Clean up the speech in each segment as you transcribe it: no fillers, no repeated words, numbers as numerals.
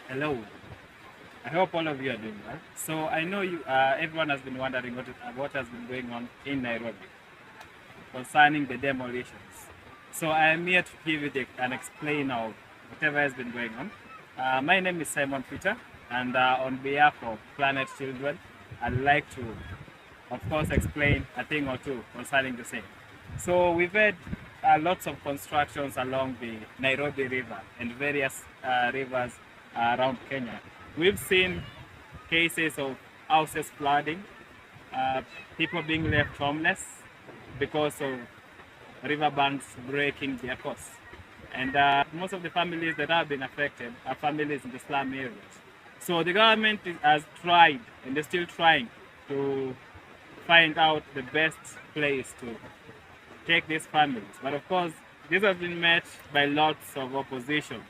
Hello. I hope all of you are doing well. So I know everyone has been wondering what has been going on in Nairobi concerning the demolitions. So I am here to give you an explain of whatever has been going on. My name is Simon Peter, and on behalf of Planet Children, I'd like to, of course, explain a thing or two concerning the same. So we've had lots of constructions along the Nairobi River and various rivers around Kenya. We've seen cases of houses flooding, people being left homeless because of riverbanks breaking their course. And most of the families that have been affected are families in the slum areas. So the government has tried, and they're still trying, to find out the best place to take these families. But of course, this has been met by lots of opposition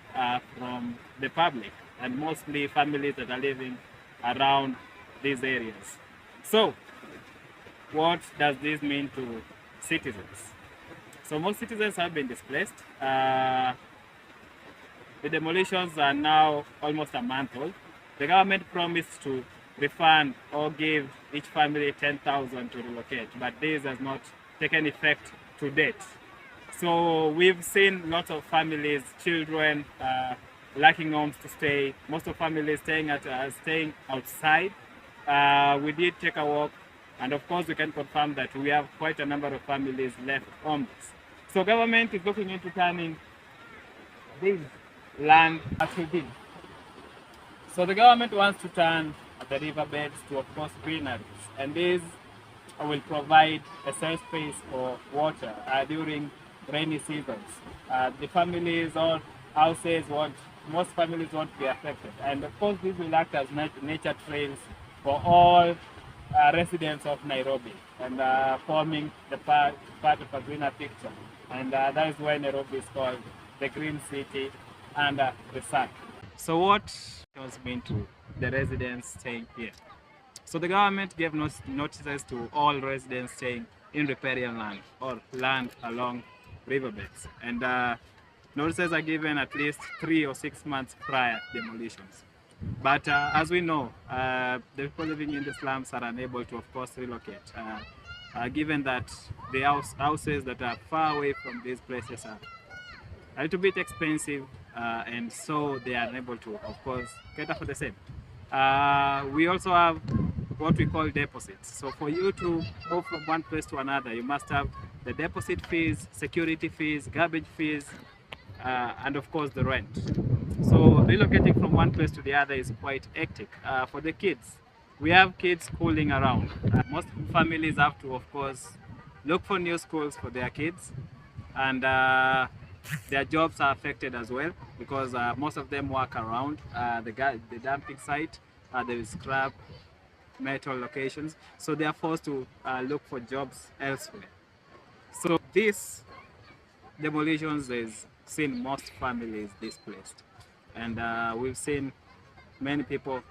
from the public, and mostly families that are living around these areas. So, what does this mean to citizens? So most citizens have been displaced. The demolitions are now almost a month old. The government promised to refund or give each family 10,000 to relocate, but this has not taken effect to date. So we've seen lots of families, children lacking homes to stay. Most of families staying outside. We did take a walk, and of course we can confirm that we have quite a number of families left homeless. So government is looking into turning this land as So the government wants to turn the riverbeds to, of course, greeneries, and this will provide a safe space for water during rainy seasons. The families or houses most families won't be affected, and of course this will act as nature trails for all residents of Nairobi, and forming the part of a greener picture. And that is why Nairobi is called the Green City under the sun. So what does mean to the residents staying here? So the government gave notices to all residents staying in riparian land or land along riverbeds, and notices are given at least 3 or 6 months prior demolitions. But as we know, the people living in the slums are unable to, of course, relocate, given that the houses that are far away from these places are a little bit expensive, and so they are unable to, of course, cater for the same. We also have what we call deposits. So for you to move from one place to another, you must have the deposit fees, security fees, garbage fees, and of course the rent. So relocating from one place to the other is quite hectic for the kids. We have kids schooling around. Most families have to, of course, look for new schools for their kids, and their jobs are affected as well, because most of them work around the dumping site, the scrap metal locations, so they are forced to look for jobs elsewhere. So this demolitions has seen most families displaced, and we've seen many people,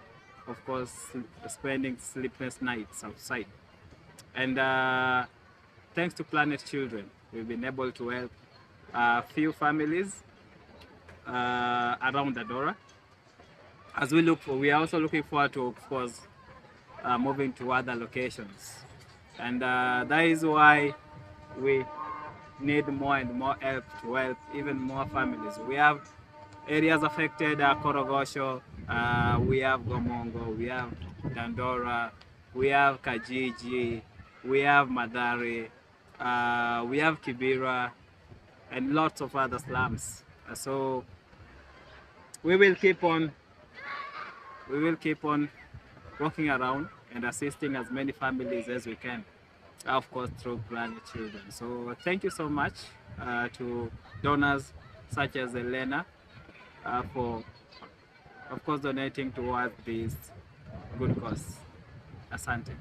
of course, spending sleepless nights outside. And thanks to Planet Children, we've been able to help a few families around Dandora. As we are also looking forward to, of course, moving to other locations, and that is why we need more and more help to help even more families. We have areas affected, Korogosho, we have Gomongo, we have Dandora, we have Kajiji, we have Madari, we have Kibera, and lots of other slums. So we will keep on walking around and assisting as many families as we can, of course, through Planet Children. So thank you so much to donors such as Elena for, of course, donating towards this good cause. Asante.